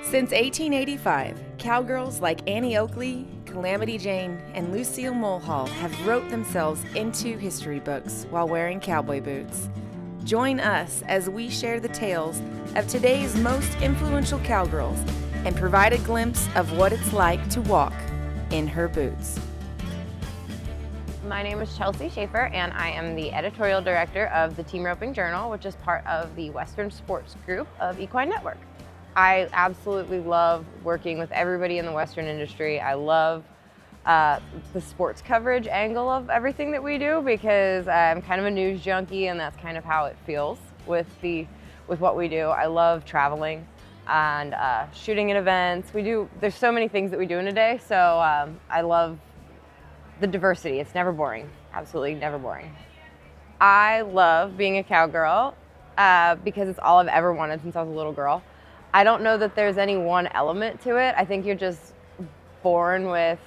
Since 1885, cowgirls like Annie Oakley, Calamity Jane, and Lucille Mulhall have wrote themselves into history books while wearing cowboy boots. Join us as we share the tales of today's most influential cowgirls and provide a glimpse of what it's like to walk in her boots. My name is Chelsea Shaffer, and I am the Editorial Director of the Team Roping Journal, which is part of the Western Sports Group of Equine Network. I absolutely love working with everybody in the Western industry. I love the sports coverage angle of everything that we do because I'm kind of a news junkie, and that's kind of how it feels with what we do. I love traveling and shooting at events. There's so many things that we do in a day, so I love the diversity. It's never boring, absolutely never boring. I love being a cowgirl because it's all I've ever wanted since I was a little girl. I don't know that there's any one element to it. I think you're just born with,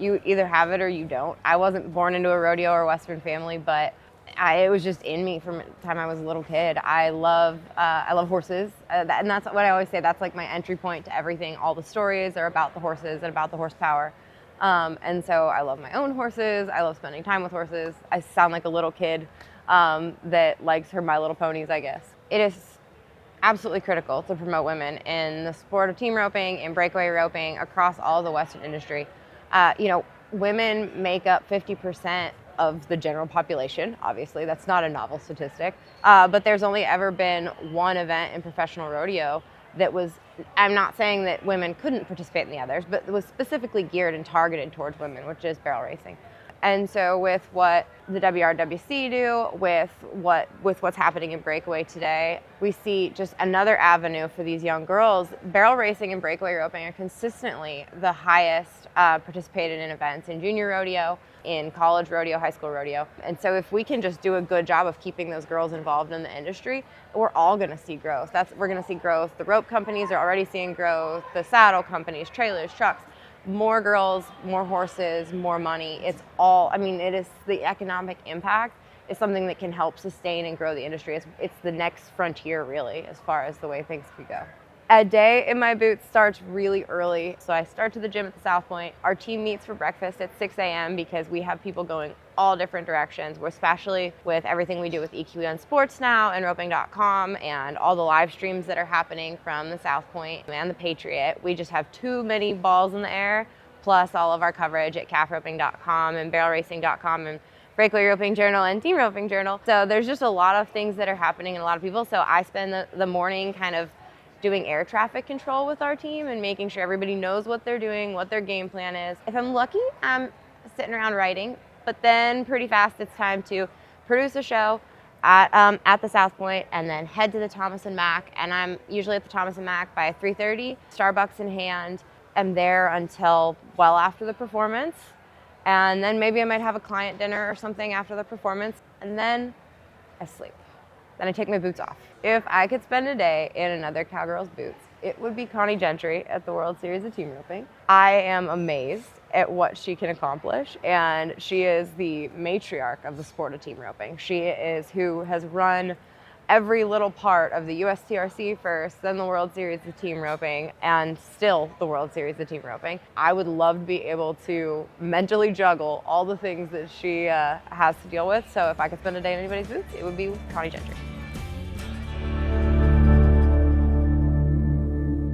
you either have it or you don't. I wasn't born into a rodeo or Western family, but it was just in me from the time I was a little kid. I love horses, and that's what I always say. That's like my entry point to everything. All the stories are about the horses and about the horsepower. And so I love my own horses. I love spending time with horses. I sound like a little kid that likes her My Little Ponies, I guess. It is absolutely critical to promote women in the sport of team roping and breakaway roping across all of the Western industry. Women make up 50% of the general population. Obviously, that's not a novel statistic, but there's only ever been one event in professional rodeo that was, I'm not saying that women couldn't participate in the others, but it was specifically geared and targeted towards women, which is barrel racing. And so with what the WRWC do, with what's happening in breakaway today, we see just another avenue for these young girls. Barrel racing and breakaway roping are consistently the highest participated in events in junior rodeo, in college rodeo, high school rodeo. And so if we can just do a good job of keeping those girls involved in the industry, we're all gonna see growth. We're gonna see growth. The rope companies are already seeing growth, the saddle companies, trailers, trucks. More girls, more horses, more money. It is the economic impact is something that can help sustain and grow the industry. It's the next frontier, really, as far as the way things could go. A day in my boots starts really early. So I start to the gym at the South Point. Our team meets for breakfast at 6 a.m. because we have people going all different directions. We're especially with everything we do with EQN Sports now and roping.com and all the live streams that are happening from the South Point and the Patriot. We just have too many balls in the air, plus all of our coverage at calfroping.com and barrelracing.com and Breakaway Roping Journal and Team Roping Journal. So there's just a lot of things that are happening and a lot of people. So I spend the morning kind of doing air traffic control with our team and making sure everybody knows what they're doing, what their game plan is. If I'm lucky, I'm sitting around writing, but then pretty fast it's time to produce a show at the South Point and then head to the Thomas & Mack, and I'm usually at the Thomas & Mack by 3:30, Starbucks in hand. I'm there until well after the performance, and then maybe I might have a client dinner or something after the performance, and then I sleep. Then I take my boots off. If I could spend a day in another cowgirl's boots, it would be Connie Gentry at the World Series of Team Roping. I am amazed at what she can accomplish, and she is the matriarch of the sport of team roping. She is who has run every little part of the USTRC first, then the World Series of Team Roping, and still the World Series of Team Roping. I would love to be able to mentally juggle all the things that she has to deal with. So if I could spend a day in anybody's boots, it would be Connie Gentry.